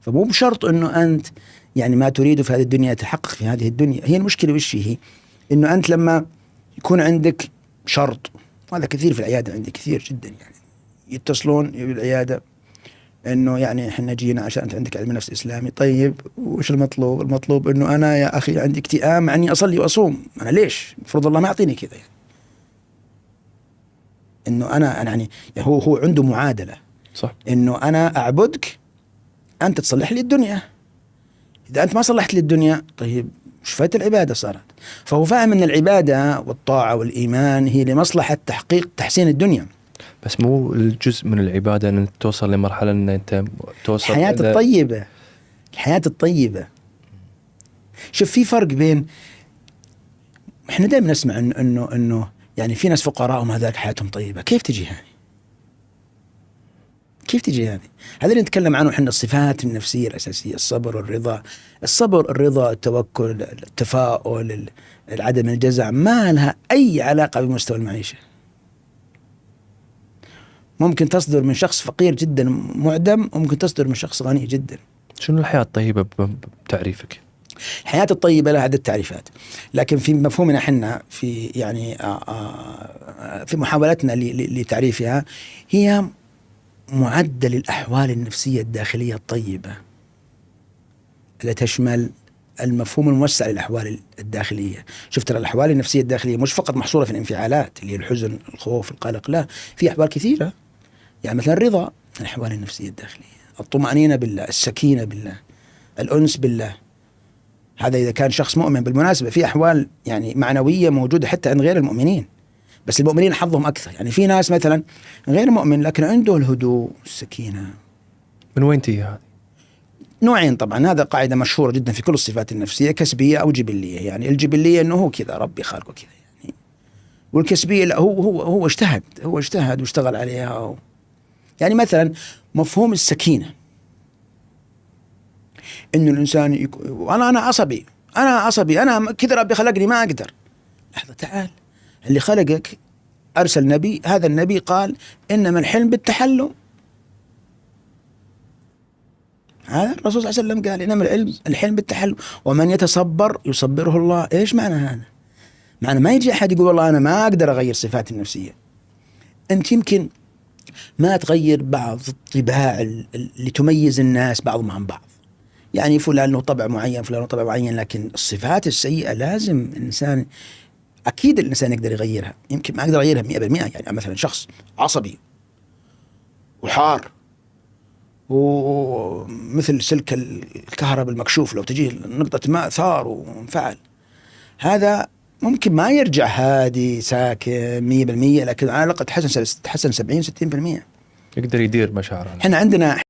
فمو بشرط أنه أنت يعني ما تريده في هذه الدنيا يتحقق في هذه الدنيا. هي المشكلة وش هي؟ أنه أنت لما يكون عندك شرط، وهذا كثير في العيادة عندي كثير جدا، يعني يتصلون بالعيادة انه يعني احنا جينا عشان انت عندك علم نفس اسلامي. طيب وش المطلوب؟ المطلوب انه انا يا اخي عندي اكتئاب مع اني اصلي واصوم. انا ليش؟ المفروض الله ما يعطيني كذا يعني. انه انا يعني هو عنده معادلة، صح، انه انا اعبدك انت تصلح لي الدنيا. اذا انت ما صلحت لي الدنيا طيب وش فايدة العبادة صارت؟ فهو فاهم ان العبادة والطاعة والايمان هي لمصلحة تحقيق تحسين الدنيا. بس مو الجزء من العبادة أن توصل لمرحلة أن أنت توصل الحياة الطيبة، الحياة الطيبة. شوف في فرق بين، احنا دائما نسمع انه يعني في ناس فقراء وما ذاك حياتهم طيبة. كيف تجي هذه؟ كيف تجي هذه؟ هذا اللي نتكلم عنه احنا، الصفات النفسية الأساسية: الصبر والرضا. الصبر، الرضا، التوكل، التفاؤل، عدم الجزع، ما لها أي علاقة بمستوى المعيشة. ممكن تصدر من شخص فقير جدا معدم، وممكن تصدر من شخص غني جدا. شنو الحياة الطيبة بتعريفك؟ الحياة الطيبة لها عدة تعريفات، لكن في مفهومنا احنا في يعني في محاولتنا لتعريفها، هي معدل الأحوال النفسية الداخلية الطيبة التي تشمل المفهوم الموسع للأحوال الداخلية. شفت الأحوال النفسية الداخلية مش فقط محصورة في الانفعالات اللي هي الحزن، الخوف، القلق، لا، في أحوال كثيرة. يعني مثلا الرضا، الأحوال النفسية الداخلية، الطمأنينة بالله، السكينة بالله، الأنس بالله. هذا إذا كان شخص مؤمن. بالمناسبة في أحوال يعني معنوية موجودة حتى عند غير المؤمنين، بس المؤمنين حظهم أكثر. يعني في ناس مثلا غير مؤمن لكن عنده الهدوء والسكينة. من وين تيجي هذه؟ نوعين طبعا، هذا قاعدة مشهورة جدا في كل الصفات النفسية: كسبية أو جبلية. يعني الجبلية أنه هو كذا ربي خالقه كذا يعني، والكسبية لا، هو اجتهد واشتغل عليها. يعني مثلا مفهوم السكينة، إنه الإنسان أنا عصبي، أنا كذا ربي خلقني ما أقدر. لحظة، تعال، اللي خلقك أرسل نبي، هذا النبي قال إنما الحلم بالتحلم. هذا الرسول صلى الله عليه وسلم قال إنما الحلم بالتحلم، ومن يتصبر يصبره الله. إيش معنى هذا؟ معنى ما يجي أحد يقول والله أنا ما أقدر أغير صفاتي النفسية. أنت يمكن ما تغير بعض الطباع اللي تميز الناس بعضهم عن بعض، يعني فلان له طبع معين، فلان له طبع معين، لكن الصفات السيئة لازم الإنسان، أكيد الإنسان يقدر يغيرها. يمكن ما أقدر أغيرها 100%. يعني مثلا شخص عصبي وحار ومثل سلك الكهرباء المكشوف، لو تجيه نقطة ماء ثار وانفعل، هذا ممكن ما يرجع هادي ساكن 100%، لكن على الأقل تحسن 70-60%. يقدر يدير مشاعره. احنا عندنا